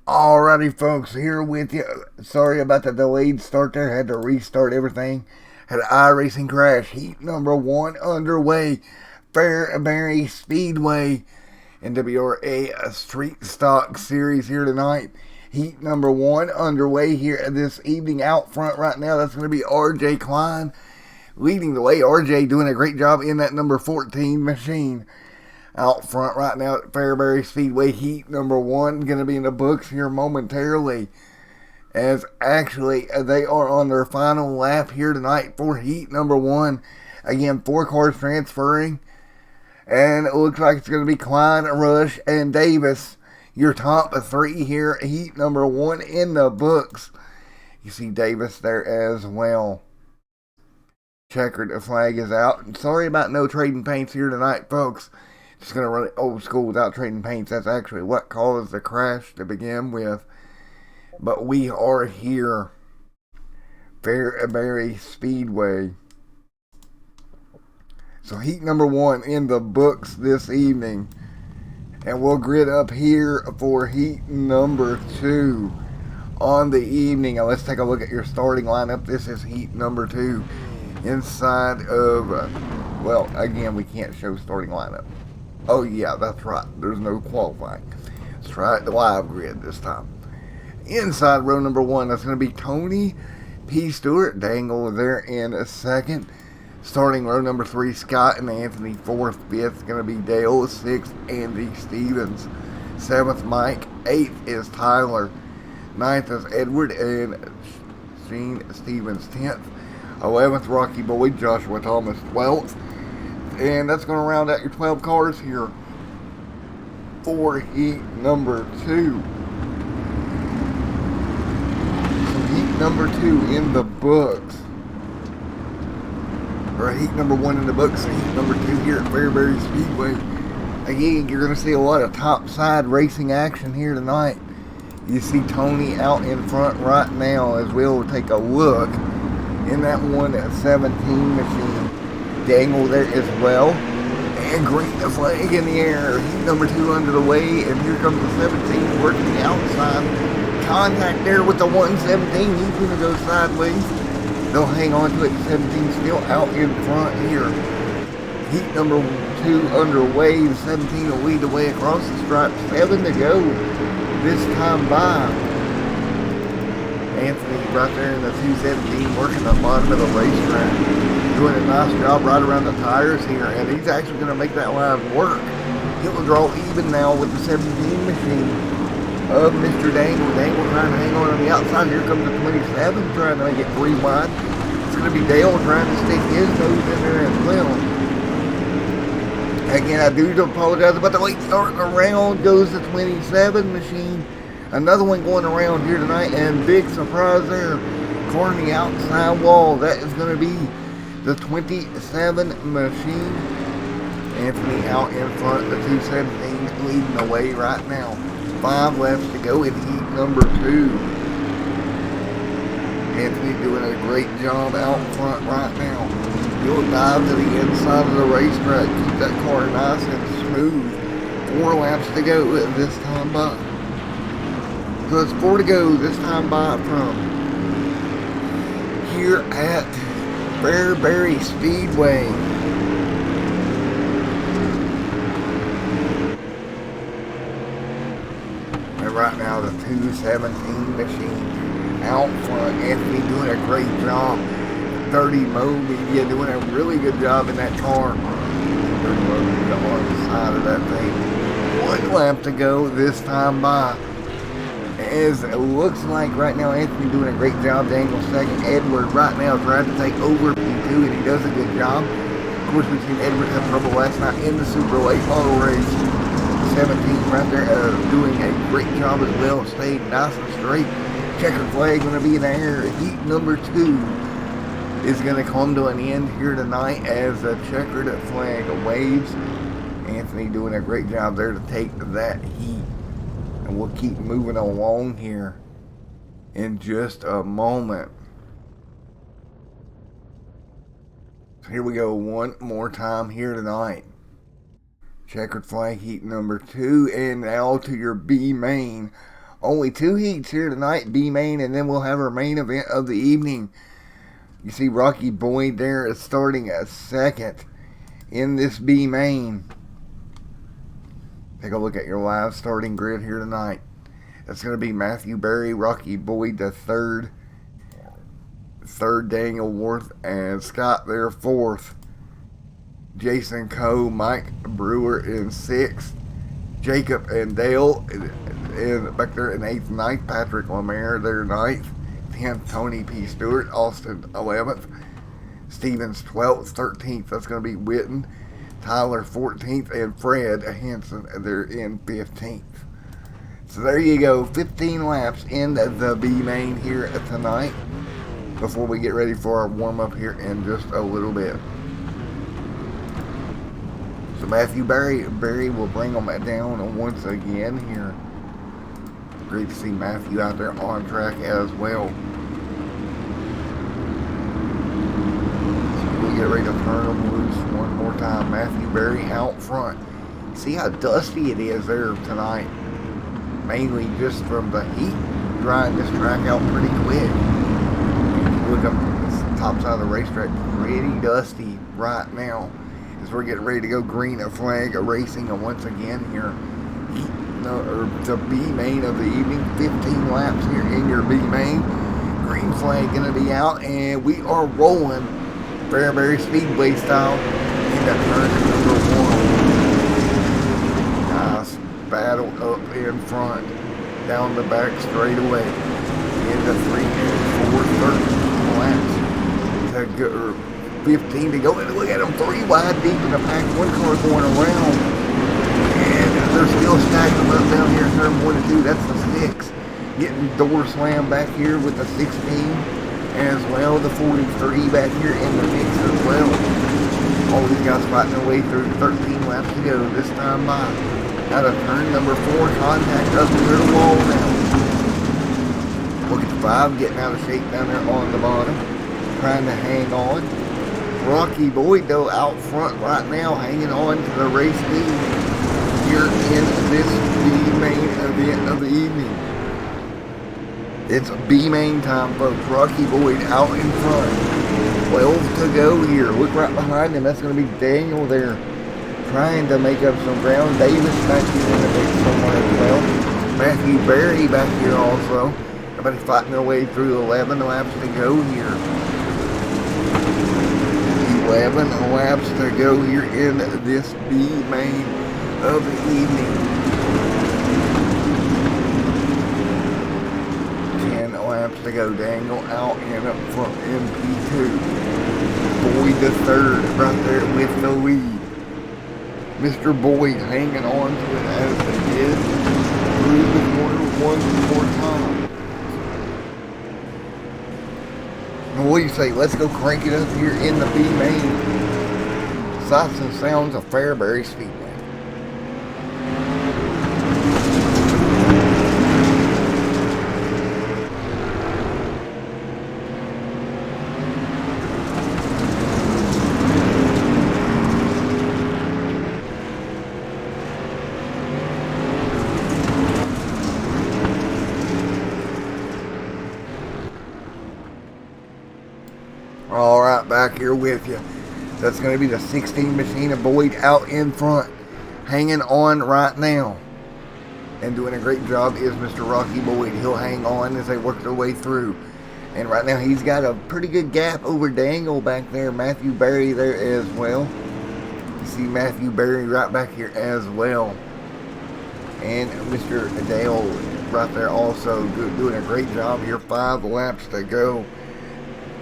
Alrighty, folks, here with you. Sorry about the delayed start there. Had to restart everything. Had an iRacing crash. Heat number 1 underway. Fairbury Speedway. NWRA Street Stock Series here tonight. Heat number 1 underway here this evening. Out front right now, that's going to be RJ Klein leading the way. RJ doing a great job in that number 14 machine. Out front right now at Fairbury Speedway, heat number 1, going to be in the books here momentarily. As actually they are on their final lap here tonight for heat number 1. Again, 4 cars transferring. And it looks like it's going to be Klein, Rush, and Davis. Your top 3 here, heat number 1 in the books. You see Davis there as well. Checkered flag is out. Sorry about no trading paints here tonight, folks. Just going to run it old school without trading paints. That's actually what caused the crash to begin with. But we are here. Fairbury Speedway. So heat number 1 in the books this evening. And we'll grid up here for heat number 2 on the evening. Now let's take a look at your starting lineup. This is heat number 2. Inside of, well, again, we can't show starting lineup. Oh yeah, that's right. There's no qualifying. Let's try the live grid this time. Inside row number 1, that's going to be Tony P. Stewart. Dangle there in a second. Starting row number 3, Scott and Anthony. 4th, 5th, going to be Dale. 6th, Andy Stevens. 7th, Mike. 8th is Tyler. 9th is Edward and Shane Stevens. 10th, 11th, Rocky Boyd. Joshua Thomas. 12th. And that's going to round out your 12 cars here for heat number 2. So heat number 2 in the books. Or heat number 1 in the books. Heat number 2 here at Fairbury Speedway. Again, you're going to see a lot of topside racing action here tonight. You see Tony out in front right now as we'll take a look in that 117 machine. Dangle there as well, and green the flag in the air. Heat number 2 under the way, and here comes the 17 working the outside. Contact there with the 117. He's going to go sideways. They'll hang on to it. 17 still out in front here. Heat number 2 underway. The 17 will lead the way across the stripe. 7 to go this time by. Anthony right there in the 217 working the bottom of the racetrack. Doing a nice job right around the tires here, and he's actually going to make that line work. It will draw even now with the 17 machine of Mr. Dangle. Dangle trying to hang on the outside. Here comes the 27 trying to make it 3 wide. It's going to be Dale trying to stick his nose in there as well. Again, I do apologize about the late start. Around goes the 27 machine. Another one going around here tonight, and big surprise there. Car on the outside wall. That is going to be the 27 machine. Anthony out in front. The 217 leading the way right now. 5 laps to go in heat number 2. Anthony doing a great job out front right now. He'll dive to the inside of the racetrack. Keep that car nice and smooth. 4 laps to go this time by. So it's 4 to go this time by from here at Fairbury Speedway. And right now the 217 machine out front. Anthony doing a great job. 30 Mo Media doing a really good job in that car. 30 Mo Media on the side of that thing. 1 lap to go this time by. As it looks like right now, Anthony doing a great job. Dangle second. Edward right now trying to take over P2, and he does a good job. Of course, we've seen Edward have trouble last night in the Super Late Model race. 17 right there doing a great job as well. Stayed nice and straight. Checkered flag going to be in the air. Heat number 2 is going to come to an end here tonight as the checkered flag waves. Anthony doing a great job there to take that heat. And we'll keep moving along here in just a moment. So here we go one more time here tonight. Checkered flag heat number 2, and now to your B main Only 2 heats here tonight, B main, and then we'll have our main event of the evening. You see Rocky Boyd there is starting a second in this B main. Take a look at your live starting grid here tonight. That's going to be Matthew Berry, Rocky Boyd the third Daniel Worth, and Scott there fourth. Jason Coe, Mike Brewer in sixth. Jacob and Dale back there in eighth and ninth. Patrick Lemaire there ninth. 10th, Tony P. Stewart. Austin 11th. Stevens 12th. 13th, that's going to be Witten. Tyler 14th, and Fred Hansen there in 15th. So there you go, 15 laps in the B main here tonight before we get ready for our warm-up here in just a little bit. So Matthew Berry will bring them down once again here. Great to see Matthew out there on track as well. So we'll get ready to turn them loose one more time. Matthew Berry out front. See how dusty it is there tonight. Mainly just from the heat, drying this track out pretty quick. Look up the top side of the racetrack, pretty dusty right now as we're getting ready to go green a flag racing once again here. The B main of the evening, 15 laps here in your B main. Green flag going to be out, and we are rolling Fairbury Speedway style into turn number 1. Nice battle up in front, down the back straightaway, into 3 and 4 13 laps to go, 15 to go. And look at them, 3 wide deep in the pack, 1 car going around, and they're still stacking up down here in turn 1 and 2. That's the 6, getting door slammed back here with the 16 as well, the 43 back here in the mix as well. All these guys fighting their way through, 13 laps to go this time by. Out of turn number 4, contact up near the wall now. Look at the 5 getting out of shape down there on the bottom, trying to hang on. Rocky Boyd though out front right now, hanging on to the race lead here in this B main event of the evening. It's B main time, folks. Rocky Boyd out in front, 12 to go here. Look right behind him, that's going to be Daniel there, trying to make up some ground. Davis back here in the mix somewhere as well. Matthew Berry back here also. Everybody fighting their way through 11 laps to go here. 11 laps to go here in this B main of the evening. 10 laps to go. Daniel out and up front in P2. Boyd the third right there with the lead. Mr. Boyd hanging on to it as they did through the corner one more time. And what do you say? Let's go crank it up here in the B main. Sights and sounds of Fairbury Speedway. Alright, back here with you. That's going to be the 16 machine of Boyd out in front, hanging on right now. And doing a great job is Mr. Rocky Boyd. He'll hang on as they work their way through. And right now he's got a pretty good gap over Daniel back there. Matthew Berry there as well. You see Matthew Berry right back here as well. And Mr. Dale right there also doing a great job here. 5 laps to go.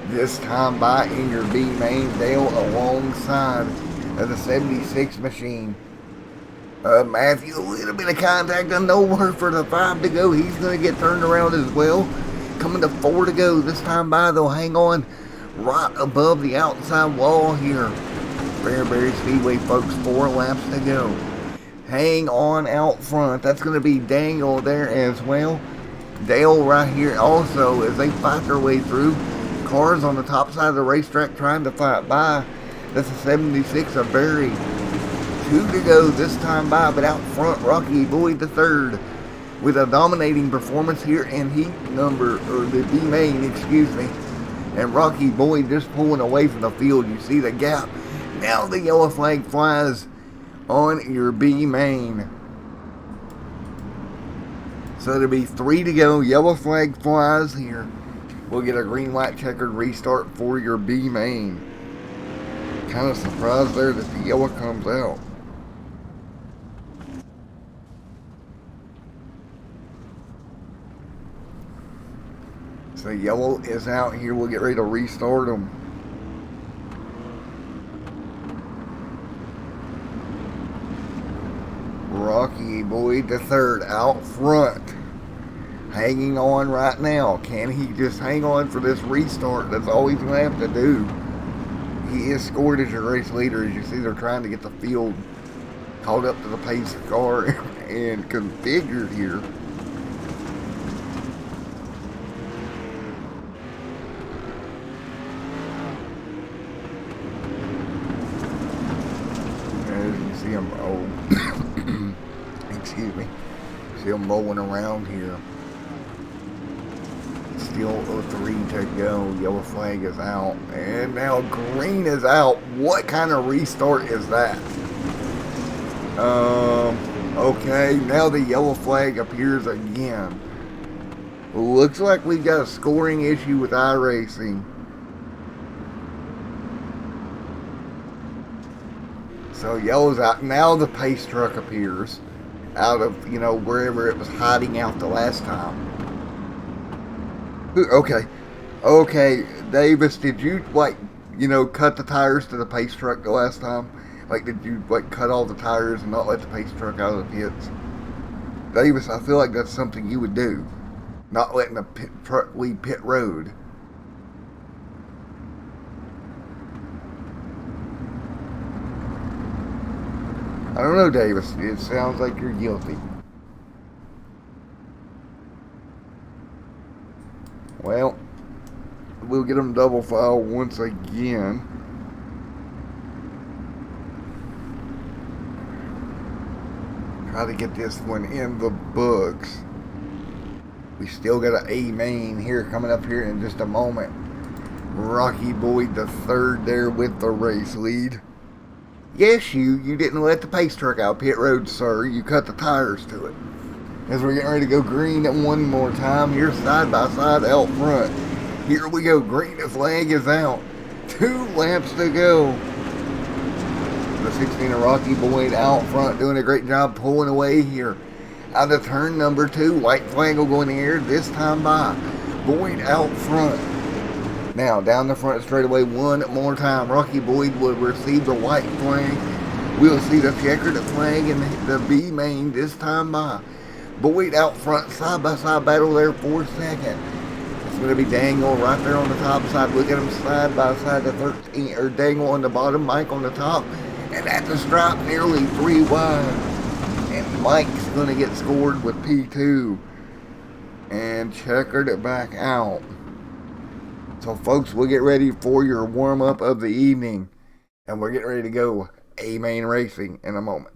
This time by in your B main, Dale alongside of the 76 machine. Matthew, a little bit of contact on nowhere for the 5 to go. He's going to get turned around as well. Coming to 4 to go. This time by, they'll hang on right above the outside wall here. Fairbury Speedway, folks, 4 laps to go. Hang on out front. That's going to be Daniel there as well. Dale right here also as they fight their way through. Cars on the top side of the racetrack trying to fight by. That's a 76 of Berry. 2 to go this time by, but out front, Rocky Boyd the third. with a dominating performance here in heat number, or the B main, excuse me. And Rocky Boyd just pulling away from the field. You see the gap. Now the yellow flag flies on your B main. So there'll be 3 to go. Yellow flag flies here. We'll get a green, white, checkered restart for your B main. Kind of surprised there that the yellow comes out. So yellow is out here. We'll get ready to restart them. Rocky Boyd the third out front. Hanging on right now. Can he just hang on for this restart? That's all he's going to have to do. He is scored as your race leader. As you see, they're trying to get the field caught up to the pace car and configured here. As you see him, excuse me, see him rolling around here. Still 3 to go. Yellow flag is out. And now green is out. What kind of restart is that? Okay. Now the yellow flag appears again. Looks like we've got a scoring issue with iRacing. So yellow's out. Now the pace truck appears out of, wherever it was hiding out the last time. Okay, Davis, did you, cut the tires to the pace truck the last time? Did you, cut all the tires and not let the pace truck out of the pits? Davis, I feel like that's something you would do. Not letting the truck leave pit road. I don't know, Davis. It sounds like you're guilty. Well, we'll get them double file once again. Try to get this one in the books. We still got an A main here coming up here in just a moment. Rocky Boyd the third there with the race lead. Yes, you didn't let the pace truck out pit road, sir. You cut the tires to it. As we're getting ready to go green one more time. Here side by side out front. Here we go. Green flag is out. 2 laps to go. The 16 of Rocky Boyd out front doing a great job pulling away here. Out of turn number 2. White flag will go in the air this time by. Boyd out front. Now down the front straightaway one more time. Rocky Boyd will receive the white flag. We'll see the checkered flag in the B main this time by. Boyd out front, side-by-side battle there for second. It's going to be Dangle right there on the top side. Look at him side-by-side, the 13, or Dangle on the bottom, Mike on the top. And at the stripe, nearly 3 wide. And Mike's going to get scored with P2. And checkered it back out. So, folks, we'll get ready for your warm-up of the evening. And we're getting ready to go A-Main Racing in a moment.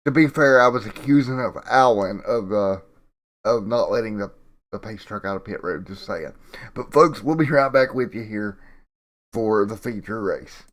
To be fair, I was accusing of Allen of not letting the the pace truck out of pit road, just saying. But folks, we'll be right back with you here for the feature race.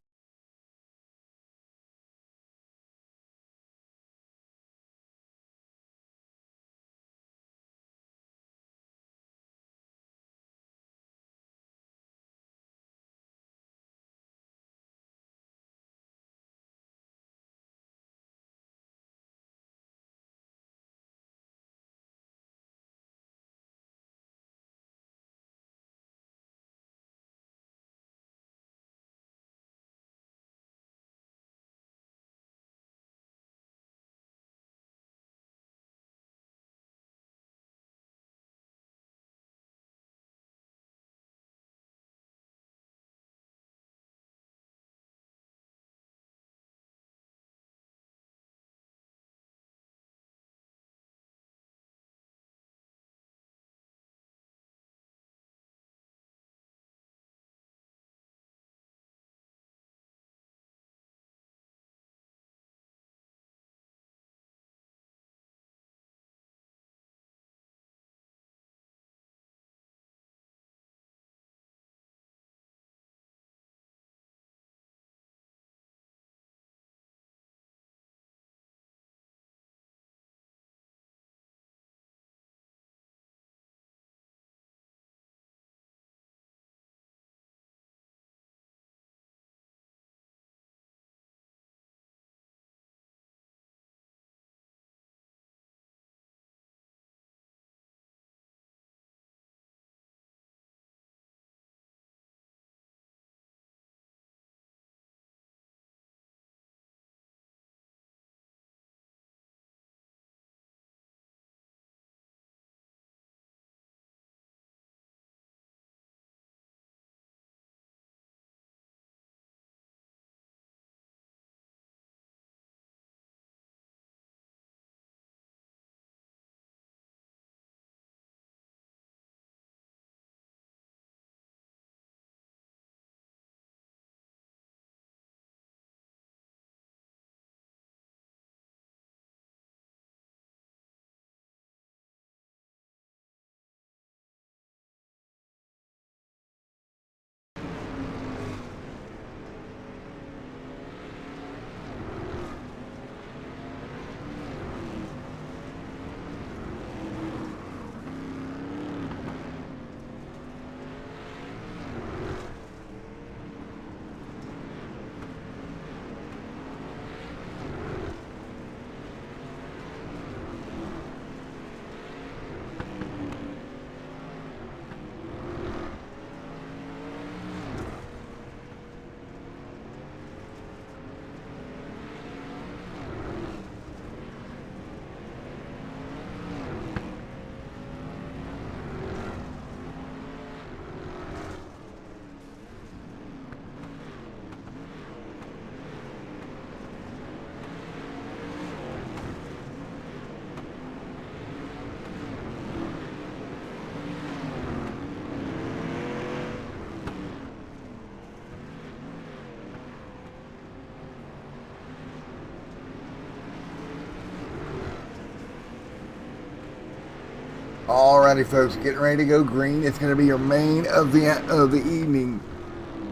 Alrighty, folks, getting ready to go green. It's going to be your main event of the evening.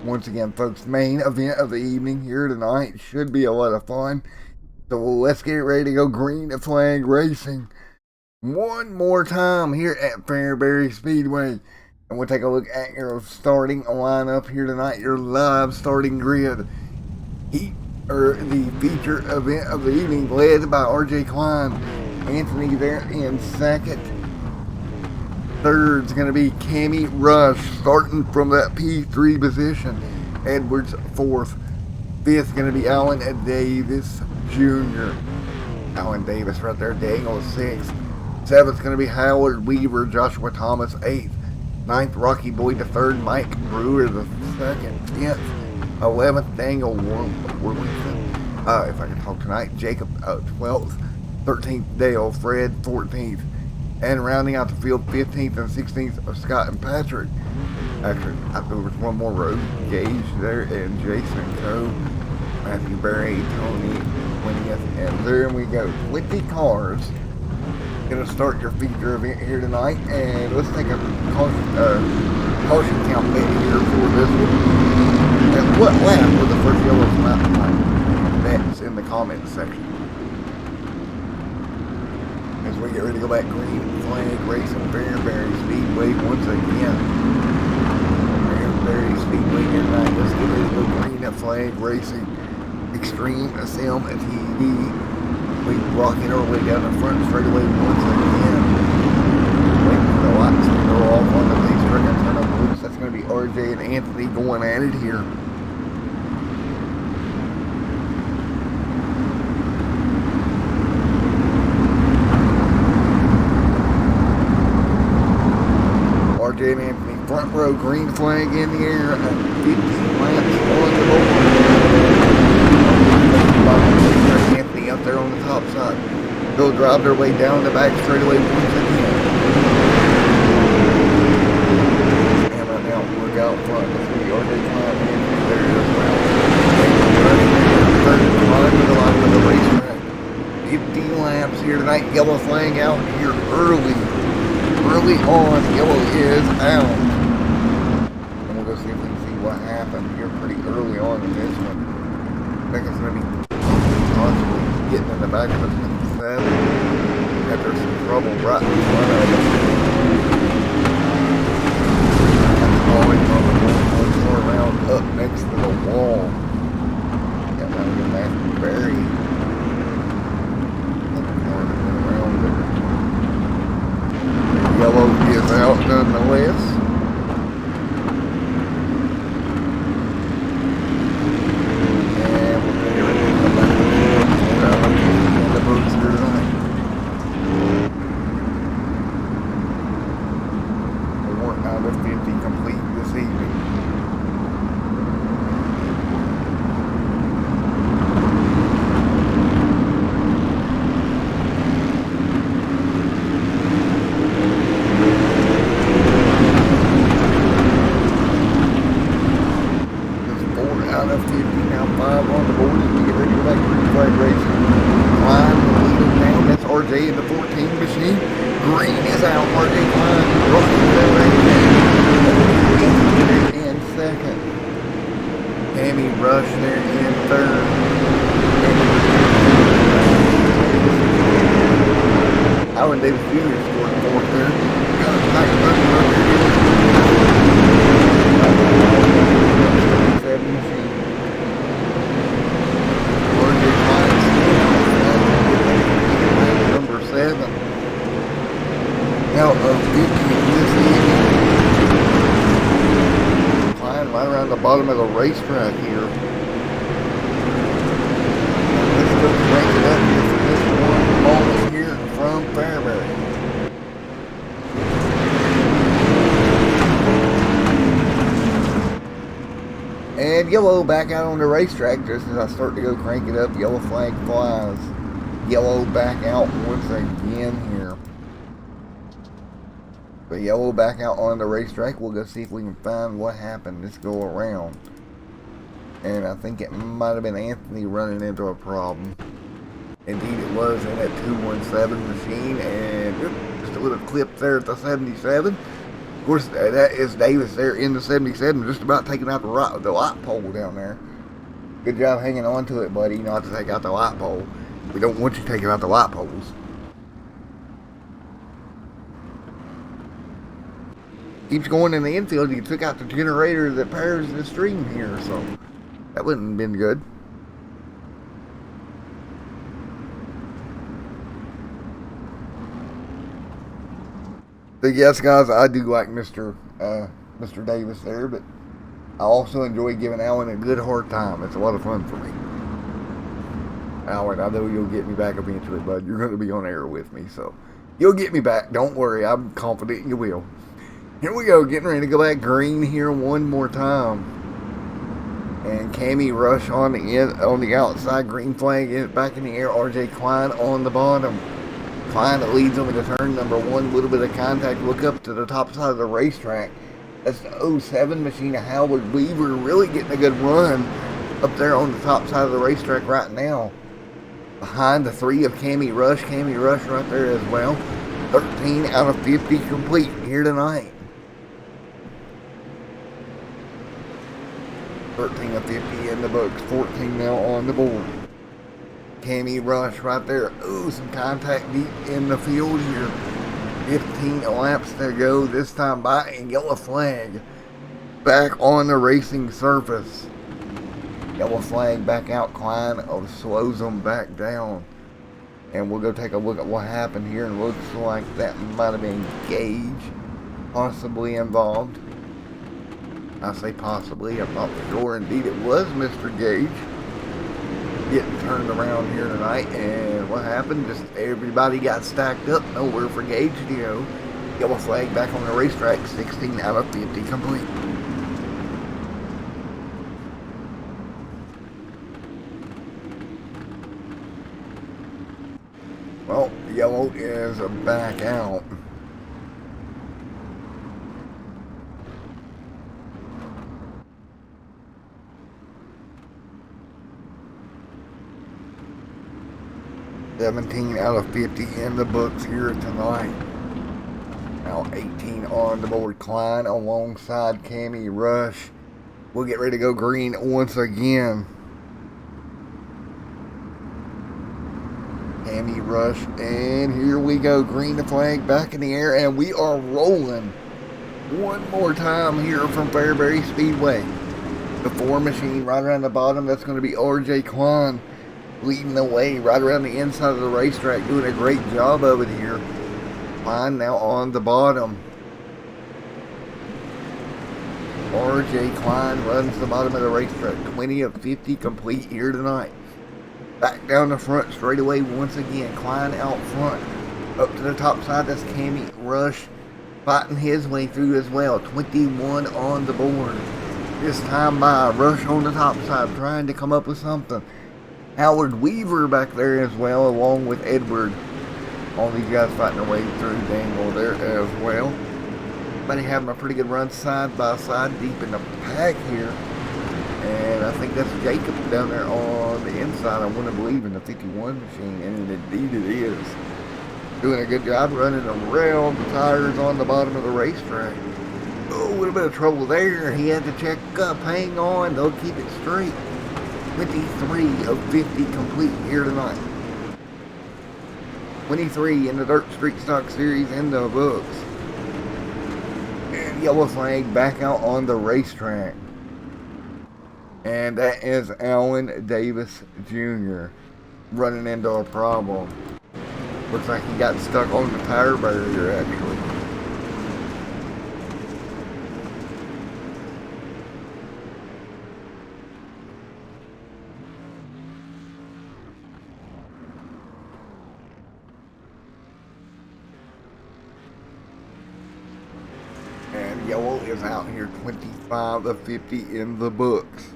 Once again, folks, main event of the evening here tonight. Should be a lot of fun. So let's get ready to go green flag racing one more time here at Fairbury Speedway. And we'll take a look at your starting lineup here tonight, your live starting grid. The feature event of the evening, led by RJ Klein. Anthony there in second. Third's going to be Cammy Rush, starting from that P3 position. Edwards fourth. Fifth going to be Alan Davis Jr. Alan Davis right there, Daniel sixth. Seventh going to be Howard Weaver, Joshua Thomas eighth. Ninth, Rocky Boyd the third, Mike Brewer the second. 10th, 11th, Daniel Worthington. If I can talk tonight, Jacob 12th. 13th, Dale Fred 14th. And rounding out the field, 15th and 16th of Scott and Patrick. Actually, I think there was one more road. Gage there and Jason Coe, Matthew Berry, Tony 20th. And there we go. 20 cars Gonna start your feature event here tonight, and let's take a caution count bet here for this one. And what lap was the first yellow flag tonight? Bets in the comments section. As we get ready to go back green flag racing Fairbury Speedway once again. Fairbury Speedway here tonight. Let's get ready to go green flag racing. Extreme Sim TV. We rocking our way down the front straightaway once again. Waiting for the lights to go off on the police truck and turn up loose. That's going to be RJ and Anthony going at it here. RJ and Anthony front row, green flag in the air, 15 laps on the board. Anthony up there on the top side. They'll drive their way down the back straightaway once again. And right now, look out front. Let's see RJ Klein in there as well. Third time to the line of the racetrack. 15 laps here tonight. Yellow flag out here early. Early on, yellow is out. And we'll go see if we can see what happened here pretty early on in this one. I think it's going to be possibly getting in the back of the 7. After some trouble right in front of us. That's always on the 1-4 round up next to the wall. Got that one Matthew Barry. Yellow is out nonetheless. And we're going to get the back of the boats here tonight. We weren't out of 50 complete this evening. RJ in the 14 machine. Green is out. RJ Klein rocking that right there in second. Tammy Rush there in third. Alan Davis Jr. scored fourth there. Got a tight run there. 7 machine. RJ Klein number 7 out of 50 this evening. Flying right around the bottom of the racetrack here. Let's go crank it up here for this one moment here from Fairbury. And yellow back out on the racetrack just as I start to go crank it up. Yellow flag flies. Yellow back out once again here. But yellow back out on the racetrack. We'll go see if we can find what happened this go around. And I think it might have been Anthony running into a problem. Indeed it was in that 217 machine. And just a little clip there at the 77. Of course, that is Davis there in the 77, just about taking out the light pole down there. Good job hanging on to it, buddy, not to take out the light pole. We don't want you taking out the light poles. Keeps going in the infield. You took out the generator that powers the stream here, so that wouldn't have been good. But yes, guys, I do like Mr. Davis there, but I also enjoy giving Alan a good hard time. It's a lot of fun for me. Alan, I know you'll get me back eventually, bud. You're going to be on air with me, so you'll get me back. Don't worry. I'm confident you will. Here we go, getting ready to go back green here one more time. And Cammy Rush on the outside, green flag back in the air. RJ Klein on the bottom. Klein that leads them into turn number 1. A little bit of contact. Look up to the top side of the racetrack. That's the 07 machine of Howard Weaver. Really getting a good run up there on the top side of the racetrack right now. behind the 3 of Cammy Rush. Cammy Rush right there as well. 13 out of 50 complete here tonight. 13 of 50 in the books. 14 now on the board. Cammy Rush right there. Ooh, some contact deep in the field here. 15 laps to go this time by, and yellow flag back on the racing surface. Yellow flag back out. Klein slows them back down. And we'll go take a look at what happened here. And looks like that might have been Gage possibly involved. I say possibly, I'm not sure. Indeed, it was Mr. Gage getting turned around here tonight. And what happened? Just everybody got stacked up. Nowhere for Gage to go. Yellow flag back on the racetrack. 16 out of 50 complete. Well, yellow is back out. $17 out of 50 in the books here tonight. Now 18 on the board. Klein alongside Cammy Rush. We'll get ready to go green once again. Cammy Rush, and here we go. Green the flag back in the air, and we are rolling one more time here from Fairbury Speedway. The 4 machine right around the bottom, that's going to be RJ Klein leading the way right around the inside of the racetrack, doing a great job of it here. Klein now on the bottom. RJ Klein runs the bottom of the racetrack. 20 of 50 complete here tonight. Back down the front straightaway once again. Klein out front. Up to the top side, that's Cammy Rush fighting his way through as well. 21 on the board. This time by Rush on the top side, trying to come up with something. Howard Weaver back there as well, along with Edward. All these guys fighting their way through Dangle there as well. Everybody having a pretty good run side by side deep in the pack here. And I think that's Jacob down there on the inside. I want to believe in the 51 machine, and indeed it is. Doing a good job running around the tires on the bottom of the racetrack. Oh, a little bit of trouble there. He had to check up. Hang on, they'll keep it straight. 23 of 50 complete here tonight. 23 in the Dirt Street Stock Series in the books. And yellow flag back out on the racetrack. And that is Alan Davis Jr. running into a problem. Looks like he got stuck on the tire barrier actually. And yellow is out here. 25 of 50 in the books.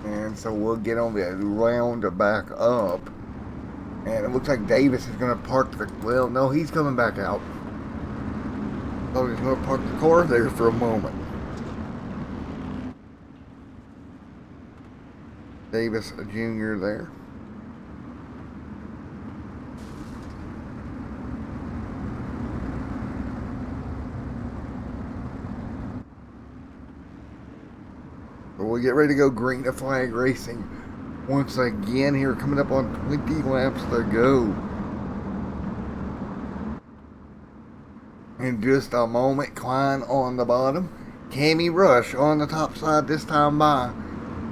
And so we'll get on the round back up. And it looks like Davis is going to park the... Well, no, he's coming back out. Thought he was going to park the car there for a moment. Davis Jr. there. We'll get ready to go green the flag racing once again here, coming up on 20 laps to go. In just a moment, Klein on the bottom. Cammy Rush on the top side this time by.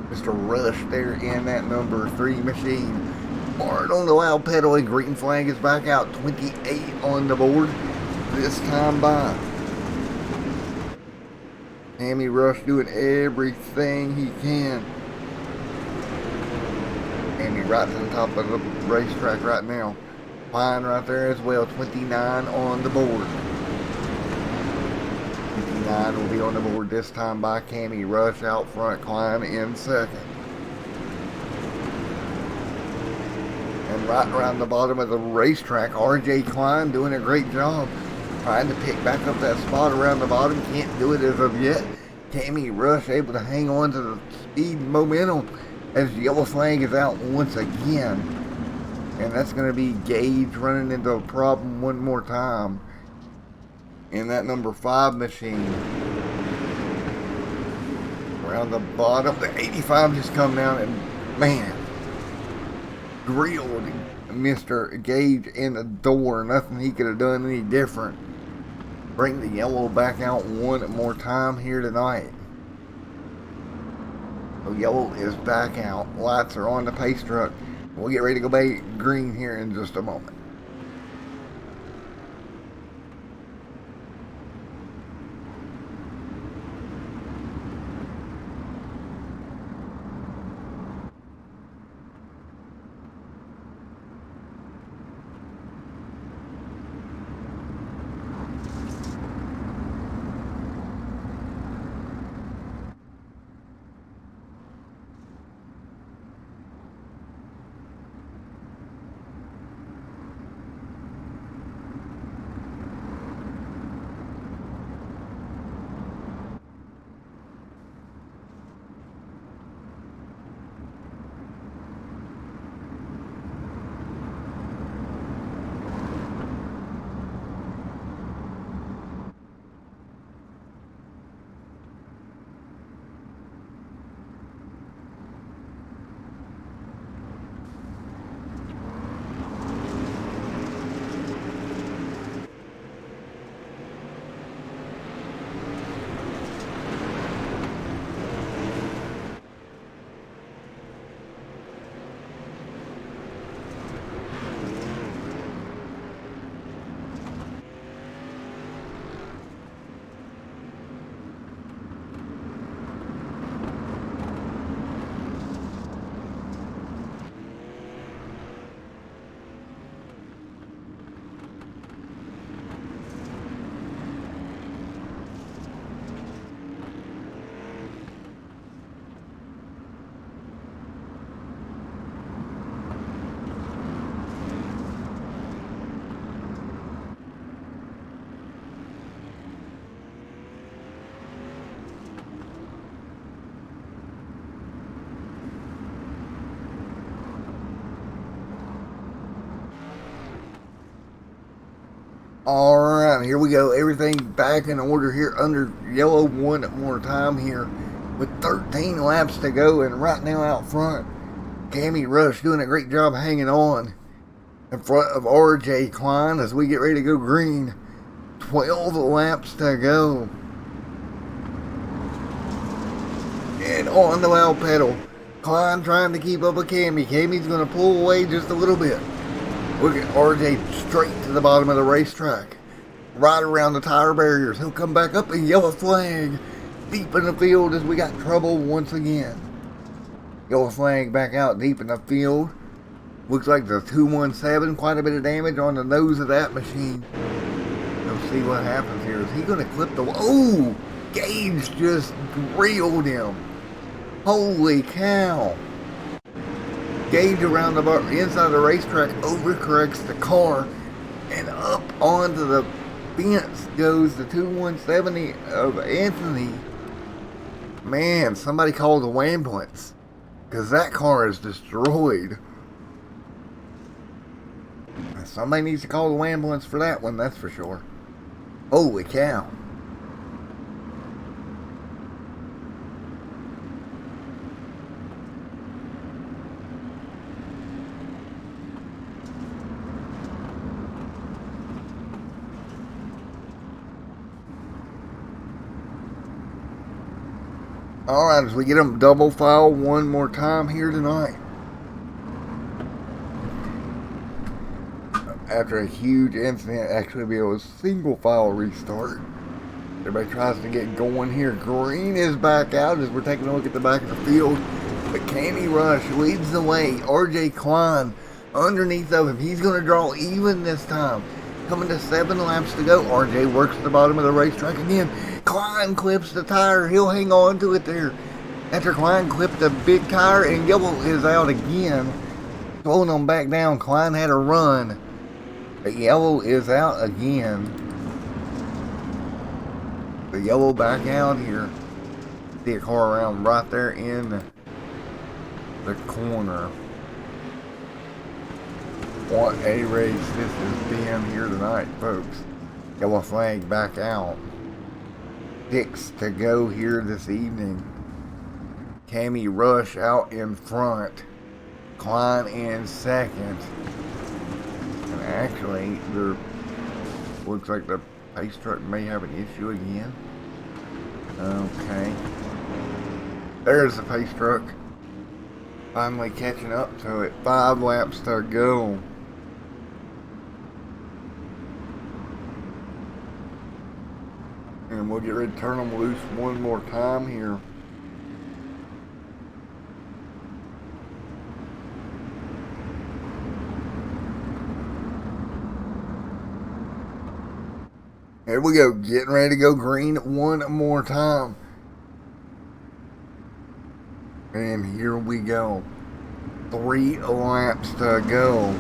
Mr. Rush there in that number 3 machine. Hard on the loud pedal, and green flag is back out. 28 on the board this time by. Cammy Rush doing everything he can. Cammy right to the top of the racetrack right now. Klein right there as well. 29 on the board. 59 will be on the board this time by Cammy Rush out front. Klein in second. And right around the bottom of the racetrack, RJ Klein doing a great job. Trying to pick back up that spot around the bottom. Can't do it as of yet. Tammy Rush able to hang on to the speed momentum as the yellow flag is out once again. And that's going to be Gage running into a problem one more time in that number 5 machine. Around the bottom, the 85 just come down and, man, grilled Mr. Gage in the door. Nothing he could have done any different. Bring the yellow back out one more time here tonight. So yellow is back out. Lights are on the pace truck. We'll get ready to go back green here in just a moment. Alright, here we go. Everything back in order here under yellow one more time here with 13 laps to go. And right now out front, Tammy Rush doing a great job hanging on in front of RJ Klein as we get ready to go green. 12 laps to go. And on the loud pedal, Klein trying to keep up with Cammy. Cammy's going to pull away just a little bit. Look at RJ straight to the bottom of the racetrack. Right around the tire barriers. He'll come back up and yellow flag. Deep in the field as we got trouble once again. Yellow flag back out deep in the field. Looks like the 217. Quite a bit of damage on the nose of that machine. We'll see what happens here. Is he going to clip the... Oh! Gage just grilled him. Holy cow. Gage around the bar, inside the racetrack, overcorrects the car, and up onto the fence goes the 2170 of Anthony. Man, somebody called the ambulance, because that car is destroyed. Somebody needs to call the ambulance for that one, that's for sure. Holy cow. Alright, as we get them double file one more time here tonight. After a huge incident, actually it was single file restart. Everybody tries to get going here. Green is back out as we're taking a look at the back of the field. But Candy Rush leads the way. RJ Klein underneath of him. He's going to draw even this time. Coming to 7 laps to go. RJ works at the bottom of the racetrack again. Klein clips the tire. He'll hang on to it there. After Klein clipped the big tire and yellow is out again. Slowing them back down. Klein had a run. The yellow is out again. The yellow back out here. See a car around right there in the corner. What a race this has been here tonight, folks. Yellow flag back out. 6 to go here this evening. Cammy Rush out in front. Klein in second. And actually, there looks like the pace truck may have an issue again. Okay. There's the pace truck. Finally catching up to it. 5 laps to go. And we'll get ready to turn them loose one more time here. Here we go, getting ready to go green one more time. And here we go. 3 laps to go.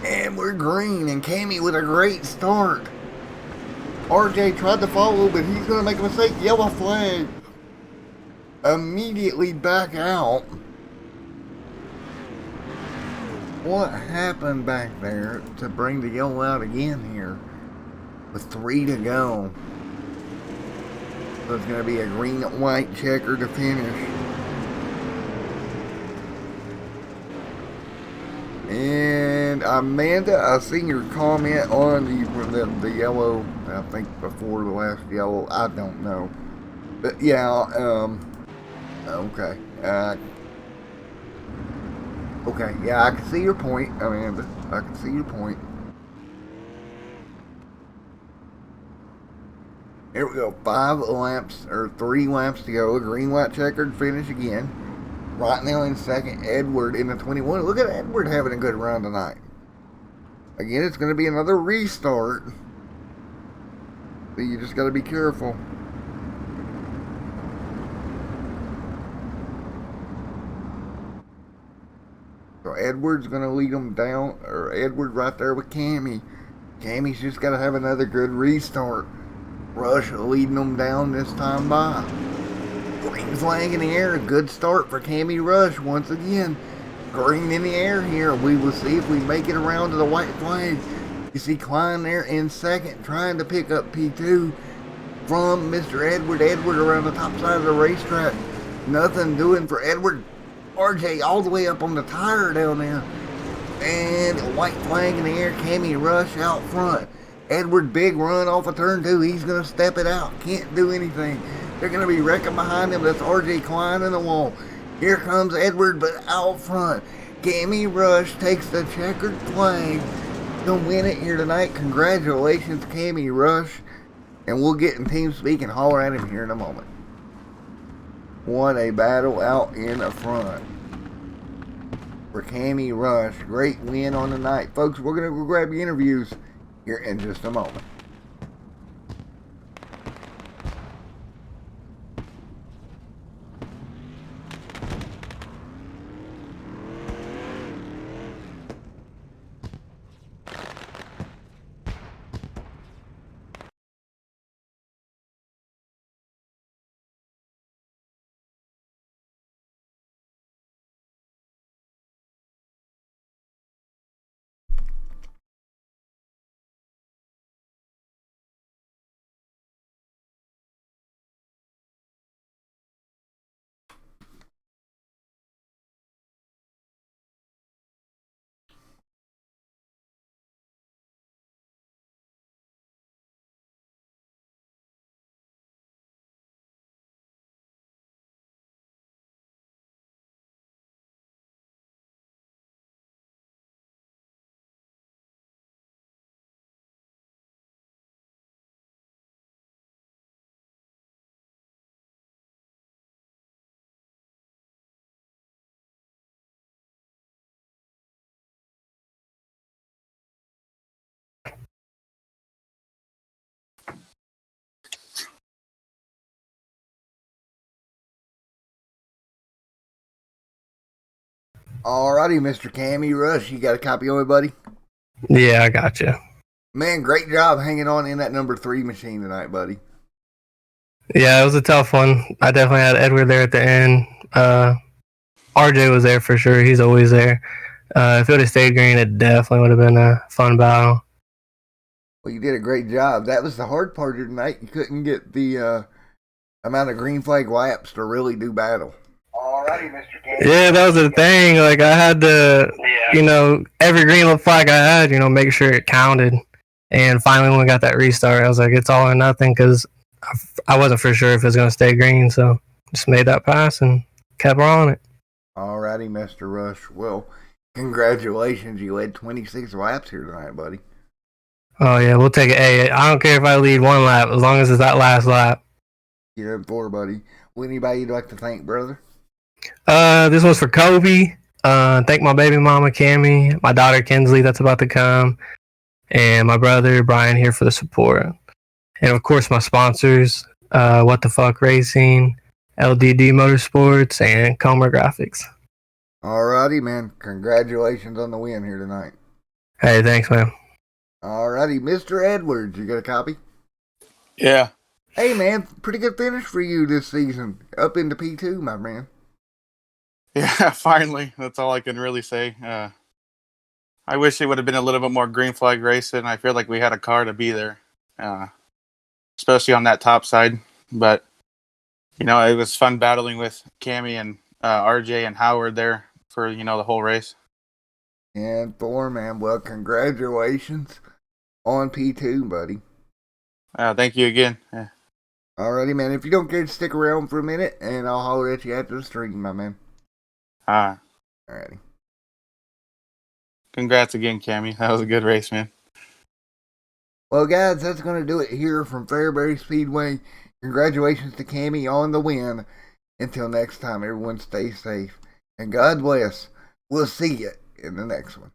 And we're green, and Cammy with a great start. RJ tried to follow, but he's going to make a mistake. Yellow flag. Immediately back out. What happened back there to bring the yellow out again here? With 3 to go. So it's going to be a green-white checker to finish. And Amanda, I seen your comment on the yellow. I think before the last yellow. I don't know. But yeah, okay. Okay, yeah, I can see your point, Amanda. I can see your point. Here we go. 5 laps, or 3 laps to go. A green-white checkered finish again. Right now in second, Edward in the 21. Look at Edward having a good run tonight. Again, it's going to be another restart. So you just got to be careful. So Edward's going to lead them down, or Edward right there with Cammy. Cammy's just got to have another good restart. Rush leading them down this time by. Green flag in the air. Good start for Cammy Rush once again. Green in the air here. We will see if we make it around to the white flag. You see Klein there in second trying to pick up P2 from Mr. Edward. Edward around the top side of the racetrack. Nothing doing for Edward. RJ all the way up on the tire down there. And white flag in the air. Cammy Rush out front. Edward, big run off of turn 2. He's going to step it out. Can't do anything. They're going to be wrecking behind him. That's RJ Klein in the wall. Here comes Edward, but out front. Cammy Rush takes the checkered flag to win it here tonight. Congratulations, Cammy Rush. And we'll get in team speak and holler at him here in a moment. What a battle out in the front for Cammy Rush. Great win on the night. Folks, we're going to go grab your interviews here in just a moment. Alrighty, Mr. Cammy Rush, you got a copy of it, buddy? Yeah, I got you. Man, great job hanging on in that number 3 machine tonight, buddy. Yeah, it was a tough one. I definitely had Edward there at the end. RJ was there for sure. He's always there. If it would have stayed green, it definitely would have been a fun battle. Well, you did a great job. That was the hard part of the night. You couldn't get the amount of green flag laps to really do battle. Alrighty, Mr. King. Yeah, that was the thing. Like I had to, every green flag I had, make sure it counted. And finally, when we got that restart, I was like, it's all or nothing because I wasn't for sure if it was going to stay green. So just made that pass and kept rolling it. Alrighty, Mr. Rush. Well, congratulations. You led 26 laps here tonight, buddy. Oh, yeah, we'll take it. Hey, I don't care if I lead one lap as long as it's that last lap. You're in four, buddy. Well, anybody you'd like to thank, brother? This one's for Kobe. Thank my baby mama, Cammie, my daughter, Kinsley, that's about to come, and my brother, Brian, here for the support. And, of course, my sponsors, What the Fuck Racing, LDD Motorsports, and Comer Graphics. Alrighty, man. Congratulations on the win here tonight. Hey, thanks, man. Alrighty, Mr. Edwards, you got a copy? Yeah. Hey, man, pretty good finish for you this season. Up into P2, my man. Yeah, finally. That's all I can really say. I wish it would have been a little bit more green flag racing. I feel like we had a car to be there, especially on that top side. But, it was fun battling with Cammie and RJ and Howard there for, the whole race. And four, man. Well, congratulations on P2, buddy. Thank you again. Yeah. Alrighty, man. If you don't care to stick around for a minute, and I'll holler at you after the stream, my man. Alrighty. Congrats again, Cammie. That was a good race, man. Well, guys, that's going to do it here from Fairbury Speedway. Congratulations to Cammie on the win. Until next time, everyone stay safe. And God bless. We'll see you in the next one.